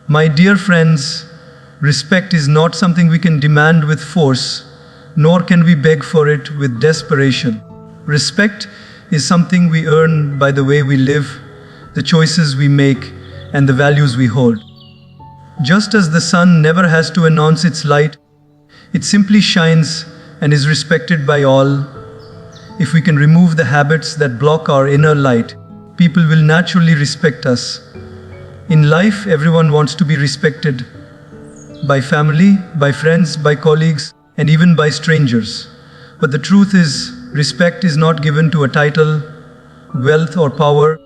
My dear friends, respect is not something we can demand with force, nor can we beg for it with desperation. Respect is something we earn by the way we live, the choices we make, and the values we hold. Just as the sun never has to announce its light, it simply shines and is respected by all. If we can remove the habits that block our inner light, people will naturally respect us. In life, everyone wants to be respected by family, by friends, by colleagues, and even by strangers. But the truth is, respect is not given to a title, wealth, or power.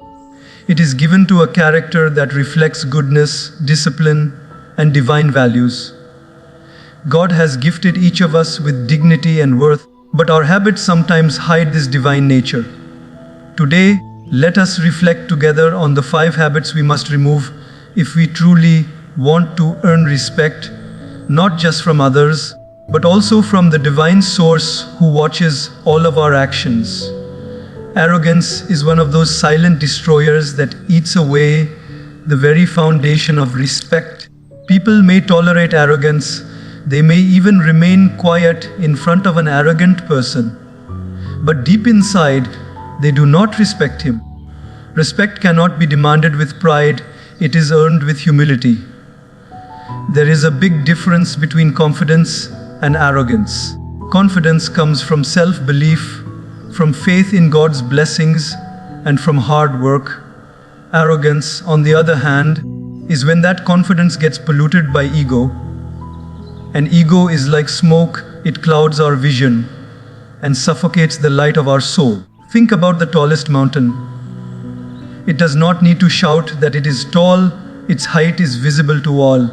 It is given to a character that reflects goodness, discipline, and divine values. God has gifted each of us with dignity and worth, but our habits sometimes hide this divine nature. Today, let us reflect together on the 5 habits we must remove if we truly want to earn respect, not just from others, but also from the divine source who watches all of our actions. Arrogance is one of those silent destroyers that eats away the very foundation of respect. People may tolerate arrogance, they may even remain quiet in front of an arrogant person, but deep inside, they do not respect him. Respect cannot be demanded with pride, it is earned with humility. There is a big difference between confidence and arrogance. Confidence comes from self-belief, from faith in God's blessings, and from hard work. Arrogance, on the other hand, is when that confidence gets polluted by ego. And ego is like smoke, it clouds our vision and suffocates the light of our soul. Think about the tallest mountain. It does not need to shout that it is tall, its height is visible to all.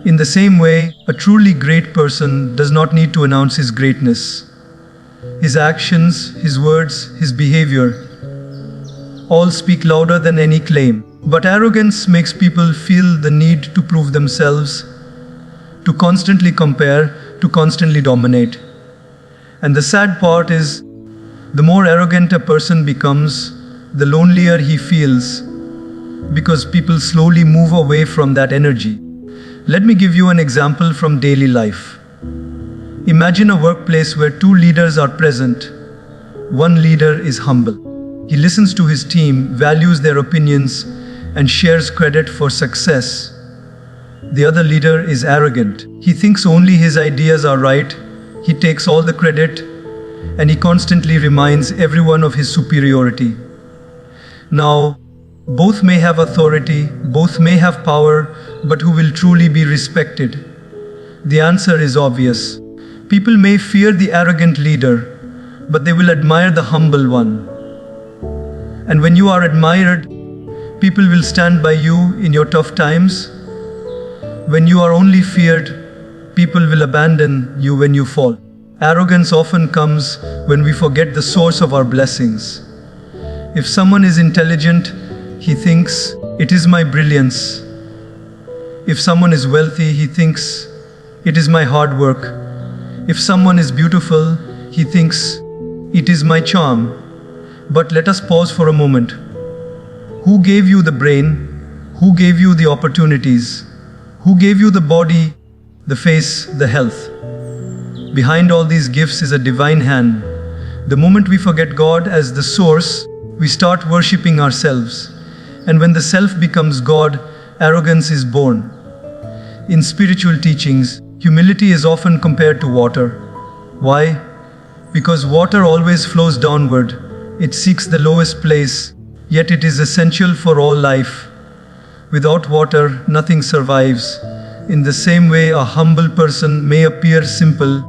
In the same way, a truly great person does not need to announce his greatness. His actions, his words, his behavior all speak louder than any claim. But arrogance makes people feel the need to prove themselves, to constantly compare, to constantly dominate. And the sad part is, the more arrogant a person becomes, the lonelier he feels, because people slowly move away from that energy. Let me give you an example from daily life. Imagine a workplace where 2 leaders are present. One leader is humble. He listens to his team, values their opinions, and shares credit for success. The other leader is arrogant. He thinks only his ideas are right, he takes all the credit, and he constantly reminds everyone of his superiority. Now, both may have authority, both may have power, but who will truly be respected? The answer is obvious. People may fear the arrogant leader, but they will admire the humble one. And when you are admired, people will stand by you in your tough times. When you are only feared, people will abandon you when you fall. Arrogance often comes when we forget the source of our blessings. If someone is intelligent, he thinks, "It is my brilliance." If someone is wealthy, he thinks, "It is my hard work." If someone is beautiful, he thinks, "It is my charm." But let us pause for a moment. Who gave you the brain? Who gave you the opportunities? Who gave you the body, the face, the health? Behind all these gifts is a divine hand. The moment we forget God as the source, we start worshipping ourselves. And when the self becomes God, arrogance is born. In spiritual teachings, humility is often compared to water. Why? Because water always flows downward. It seeks the lowest place, yet it is essential for all life. Without water, nothing survives. In the same way, a humble person may appear simple,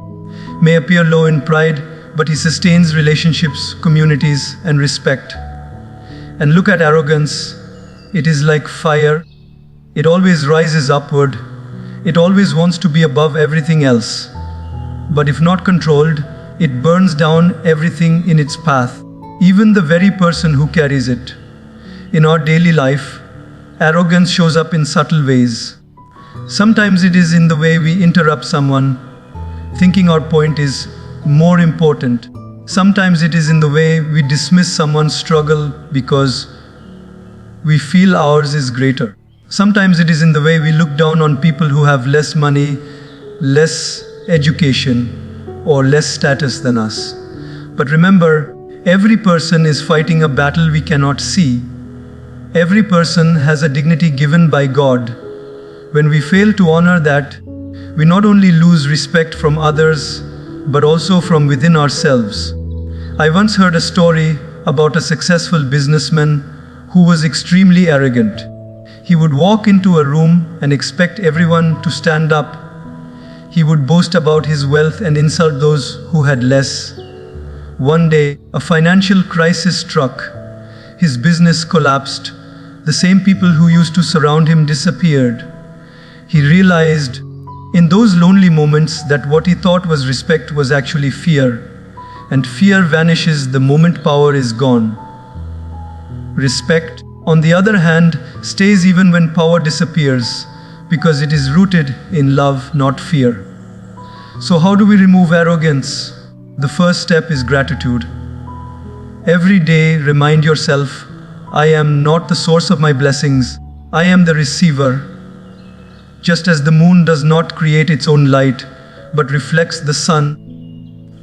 may appear low in pride, but he sustains relationships, communities, and respect. And look at arrogance. It is like fire. It always rises upward. It always wants to be above everything else. But if not controlled, it burns down everything in its path, even the very person who carries it. In our daily life, arrogance shows up in subtle ways. Sometimes it is in the way we interrupt someone, thinking our point is more important. Sometimes it is in the way we dismiss someone's struggle because we feel ours is greater. Sometimes it is in the way we look down on people who have less money, less education, or less status than us. But remember, every person is fighting a battle we cannot see. Every person has a dignity given by God. When we fail to honor that, we not only lose respect from others, but also from within ourselves. I once heard a story about a successful businessman who was extremely arrogant. He would walk into a room and expect everyone to stand up. He would boast about his wealth and insult those who had less. One day, a financial crisis struck. His business collapsed. The same people who used to surround him disappeared. He realized in those lonely moments that what he thought was respect was actually fear. And fear vanishes the moment power is gone. Respect, on the other hand, stays even when power disappears, because it is rooted in love, not fear. So how do we remove arrogance? The first step is gratitude. Every day remind yourself, I am not the source of my blessings, I am the receiver. Just as the moon does not create its own light, but reflects the sun,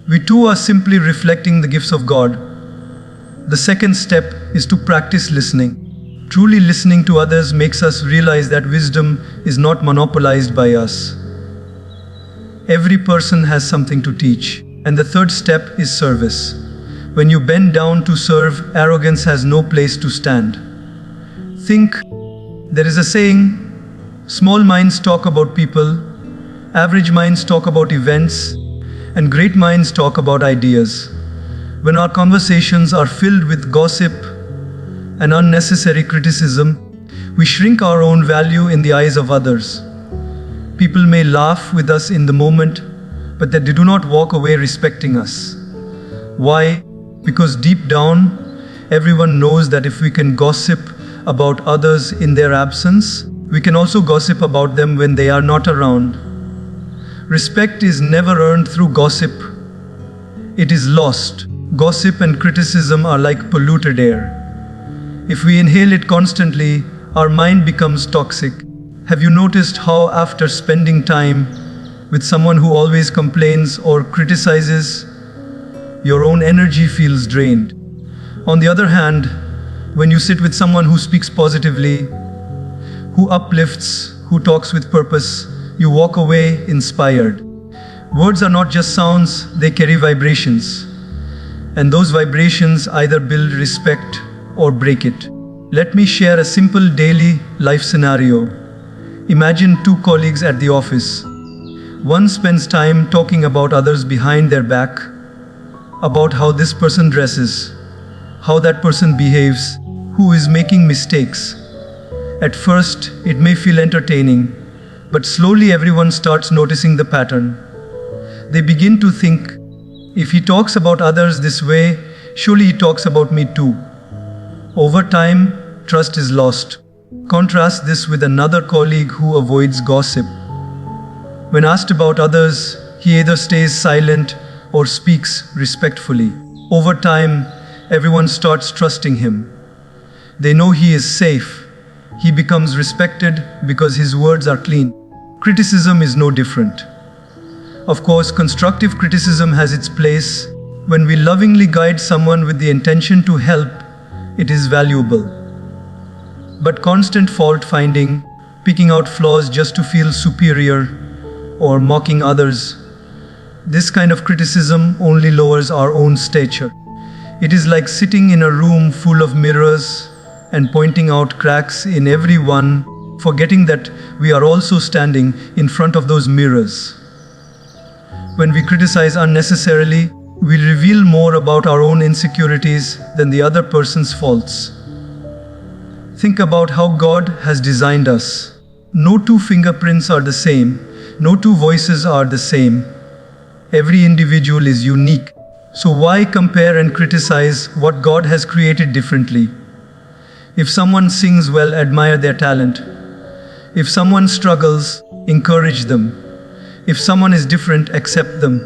we too are simply reflecting the gifts of God. The second step is to practice listening. Truly listening to others makes us realize that wisdom is not monopolized by us. Every person has something to teach. And the third step is service. When you bend down to serve, arrogance has no place to stand. Think, there is a saying, small minds talk about people, average minds talk about events, and great minds talk about ideas. When our conversations are filled with gossip and unnecessary criticism, we shrink our own value in the eyes of others. People may laugh with us in the moment, but that they do not walk away respecting us. Why? Because deep down, everyone knows that if we can gossip about others in their absence, we can also gossip about them when they are not around. Respect is never earned through gossip. It is lost. Gossip and criticism are like polluted air. If we inhale it constantly, our mind becomes toxic. Have you noticed how after spending time with someone who always complains or criticizes, your own energy feels drained? On the other hand, when you sit with someone who speaks positively, who uplifts, who talks with purpose, you walk away inspired. Words are not just sounds, they carry vibrations. And those vibrations either build respect or break it. Let me share a simple daily life scenario. Imagine two colleagues at the office. One spends time talking about others behind their back, about how this person dresses, how that person behaves, who is making mistakes. At first, it may feel entertaining, but slowly everyone starts noticing the pattern. They begin to think, if he talks about others this way, surely he talks about me too. Over time, trust is lost. Contrast this with another colleague who avoids gossip. When asked about others, he either stays silent or speaks respectfully. Over time, everyone starts trusting him. They know he is safe. He becomes respected because his words are clean. Criticism is no different. Of course, constructive criticism has its place. When we lovingly guide someone with the intention to help, it is valuable. But constant fault finding, picking out flaws just to feel superior, or mocking others, this kind of criticism only lowers our own stature. It is like sitting in a room full of mirrors and pointing out cracks in every one, forgetting that we are also standing in front of those mirrors. When we criticize unnecessarily, we reveal more about our own insecurities than the other person's faults. Think about how God has designed us. No two fingerprints are the same. No two voices are the same. Every individual is unique. So why compare and criticize what God has created differently? If someone sings well, admire their talent. If someone struggles, encourage them. If someone is different, accept them.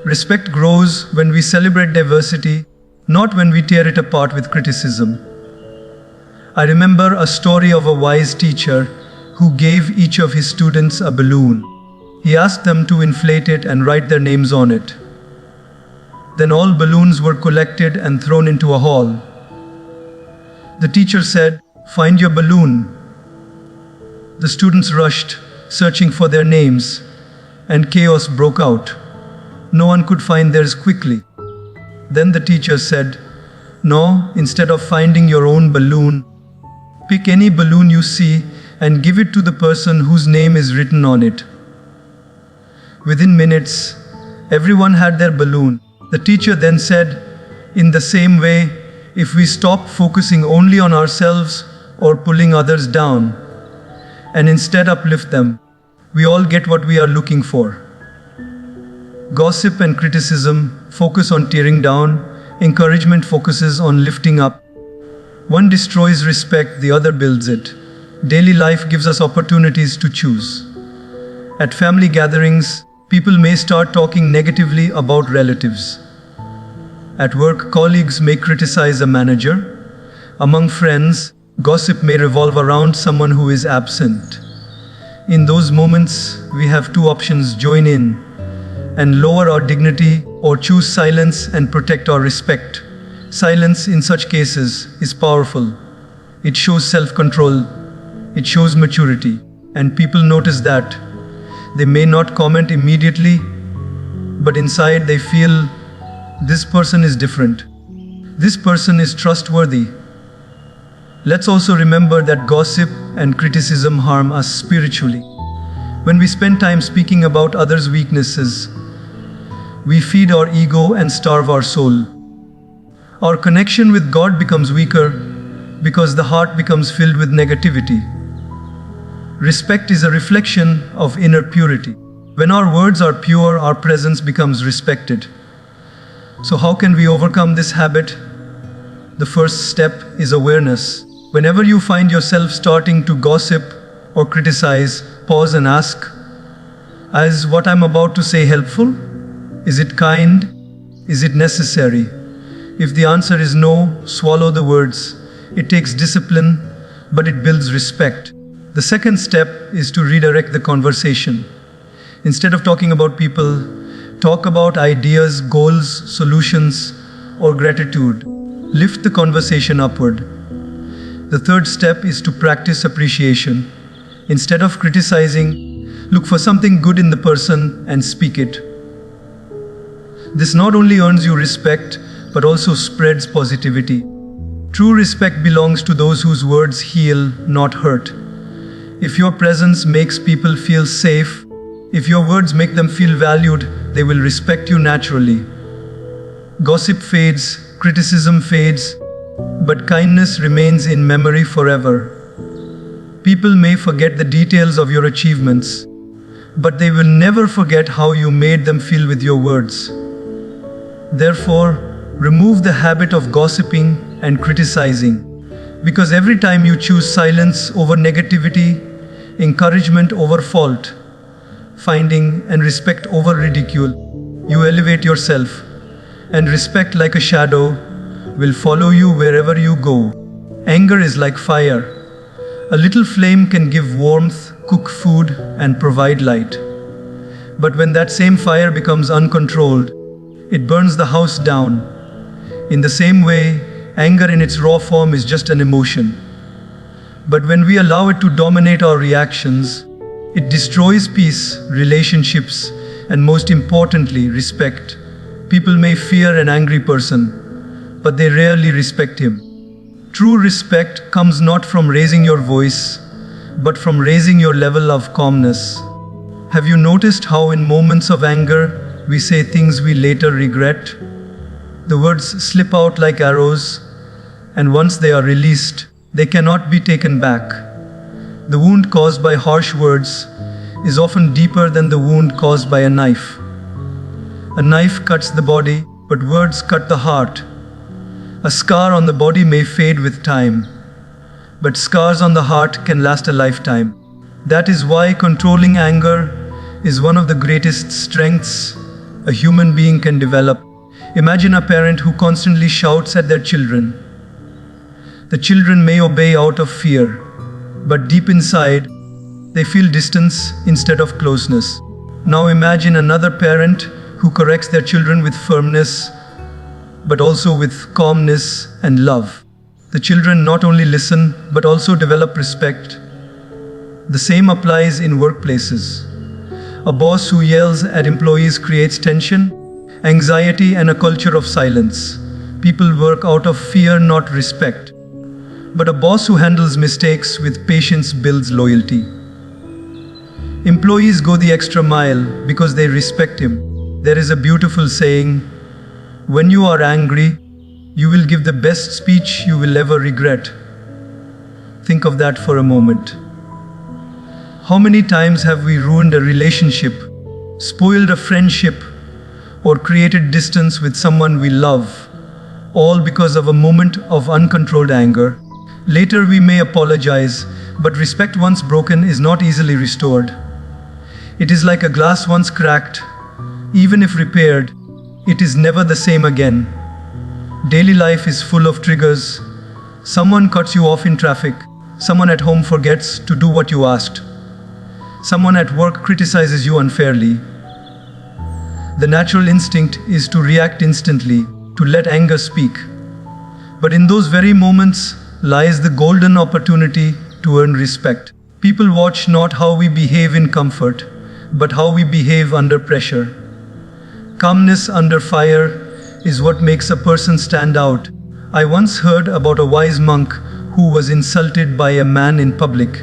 Respect grows when we celebrate diversity, not when we tear it apart with criticism. I remember a story of a wise teacher who gave each of his students a balloon. He asked them to inflate it and write their names on it. Then all balloons were collected and thrown into a hall. The teacher said, "Find your balloon." The students rushed, searching for their names, and chaos broke out. No one could find theirs quickly. Then the teacher said, "No, instead of finding your own balloon, pick any balloon you see and give it to the person whose name is written on it." Within minutes, everyone had their balloon. The teacher then said, "In the same way, if we stop focusing only on ourselves or pulling others down, and instead uplift them, we all get what we are looking for." Gossip and criticism focus on tearing down, encouragement focuses on lifting up. One destroys respect, the other builds it. Daily life gives us opportunities to choose. At family gatherings, people may start talking negatively about relatives. At work, colleagues may criticize a manager. Among friends, gossip may revolve around someone who is absent. In those moments, we have two options: join in and lower our dignity, or choose silence and protect our respect. Silence in such cases is powerful. It shows self-control, it shows maturity, and people notice that. They may not comment immediately, but inside they feel, this person is different. This person is trustworthy. Let's also remember that gossip and criticism harm us spiritually. When we spend time speaking about others' weaknesses, we feed our ego and starve our soul. Our connection with God becomes weaker because the heart becomes filled with negativity. Respect is a reflection of inner purity. When our words are pure, our presence becomes respected. So how can we overcome this habit? The first step is awareness. Whenever you find yourself starting to gossip or criticize, pause and ask, is what I'm about to say helpful? Is it kind? Is it necessary? If the answer is no, swallow the words. It takes discipline, but it builds respect. The second step is to redirect the conversation. Instead of talking about people, talk about ideas, goals, solutions, or gratitude. Lift the conversation upward. The third step is to practice appreciation. Instead of criticizing, look for something good in the person and speak it. This not only earns you respect, but also spreads positivity. True respect belongs to those whose words heal, not hurt. If your presence makes people feel safe, if your words make them feel valued, they will respect you naturally. Gossip fades, criticism fades, but kindness remains in memory forever. People may forget the details of your achievements, but they will never forget how you made them feel with your words. Therefore, remove the habit of gossiping and criticizing, because every time you choose silence over negativity, encouragement over fault, finding and respect over ridicule, you elevate yourself, and respect, like a shadow, will follow you wherever you go. Anger is like fire. A little flame can give warmth, cook food, and provide light. But when that same fire becomes uncontrolled, it burns the house down. In the same way, anger in its raw form is just an emotion. But when we allow it to dominate our reactions, it destroys peace, relationships, and most importantly, respect. People may fear an angry person, but they rarely respect him. True respect comes not from raising your voice, but from raising your level of calmness. Have you noticed how in moments of anger, we say things we later regret? The words slip out like arrows, and once they are released, they cannot be taken back. The wound caused by harsh words is often deeper than the wound caused by a knife. A knife cuts the body, but words cut the heart. A scar on the body may fade with time, but scars on the heart can last a lifetime. That is why controlling anger is one of the greatest strengths a human being can develop. Imagine a parent who constantly shouts at their children. The children may obey out of fear, but deep inside, they feel distance instead of closeness. Now imagine another parent who corrects their children with firmness, but also with calmness and love. The children not only listen, but also develop respect. The same applies in workplaces. A boss who yells at employees creates tension, anxiety, and a culture of silence. People work out of fear, not respect. But a boss who handles mistakes with patience builds loyalty. Employees go the extra mile because they respect him. There is a beautiful saying, when you are angry, you will give the best speech you will ever regret. Think of that for a moment. How many times have we ruined a relationship, spoiled a friendship, or created distance with someone we love, all because of a moment of uncontrolled anger? Later we may apologize, but respect once broken is not easily restored. It is like a glass once cracked. Even if repaired, it is never the same again. Daily life is full of triggers. Someone cuts you off in traffic. Someone at home forgets to do what you asked. Someone at work criticizes you unfairly. The natural instinct is to react instantly, to let anger speak. But in those very moments lies the golden opportunity to earn respect. People watch not how we behave in comfort, but how we behave under pressure. Calmness under fire is what makes a person stand out. I once heard about a wise monk who was insulted by a man in public.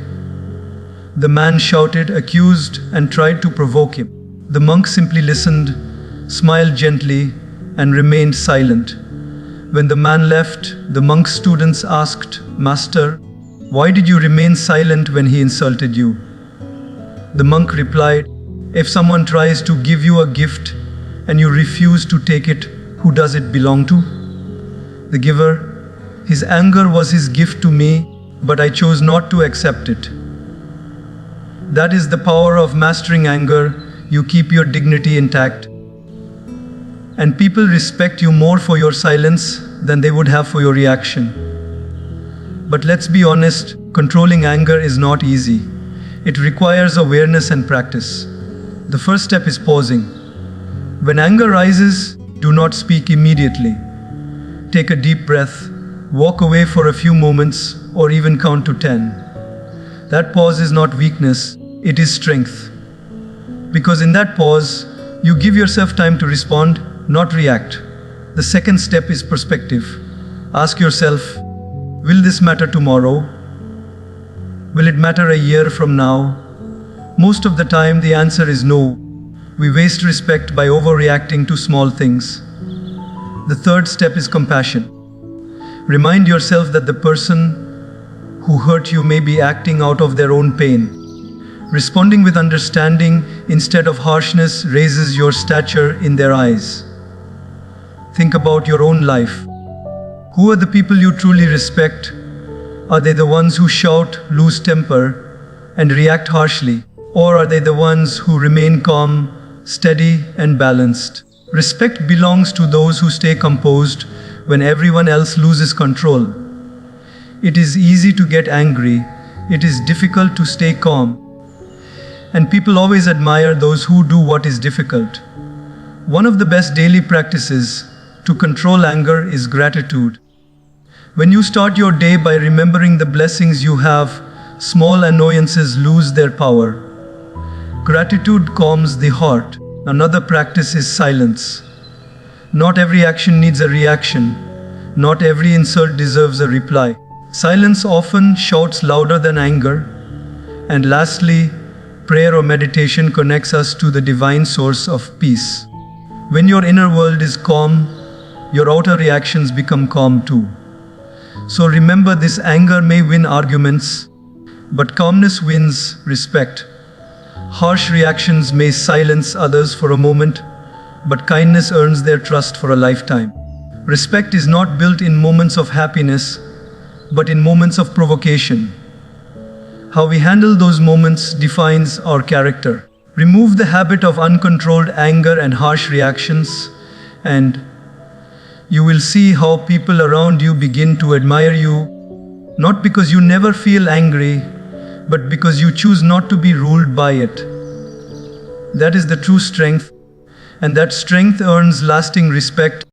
The man shouted, accused, and tried to provoke him. The monk simply listened, smiled gently, and remained silent. When the man left, the monk's students asked, Master, why did you remain silent when he insulted you? The monk replied, if someone tries to give you a gift and you refuse to take it, who does it belong to? The giver. His anger was his gift to me, but I chose not to accept it. That is the power of mastering anger. You keep your dignity intact. And people respect you more for your silence than they would have for your reaction. But let's be honest, controlling anger is not easy. It requires awareness and practice. The first step is pausing. When anger rises, do not speak immediately. Take a deep breath, walk away for a few moments, or even count to 10. That pause is not weakness, it is strength. Because in that pause, you give yourself time to respond, not react. The second step is perspective. Ask yourself, will this matter tomorrow? Will it matter a year from now? Most of the time, the answer is no. We waste respect by overreacting to small things. The third step is compassion. Remind yourself that the person who hurt you may be acting out of their own pain. Responding with understanding instead of harshness raises your stature in their eyes. Think about your own life. Who are the people you truly respect? Are they the ones who shout, lose temper, and react harshly? Or are they the ones who remain calm, steady, and balanced? Respect belongs to those who stay composed when everyone else loses control. It is easy to get angry. It is difficult to stay calm. And people always admire those who do what is difficult. One of the best daily practices to control anger is gratitude. When you start your day by remembering the blessings you have, small annoyances lose their power. Gratitude calms the heart. Another practice is silence. Not every action needs a reaction. Not every insult deserves a reply. Silence often shouts louder than anger. And lastly, prayer or meditation connects us to the divine source of peace. When your inner world is calm, your outer reactions become calm too. So remember this: anger may win arguments, but calmness wins respect. Harsh reactions may silence others for a moment, but kindness earns their trust for a lifetime. Respect is not built in moments of happiness, but in moments of provocation. How we handle those moments defines our character. Remove the habit of uncontrolled anger and harsh reactions, and you will see how people around you begin to admire you not because you never feel angry, but because you choose not to be ruled by it. That is the true strength, and that strength earns lasting respect.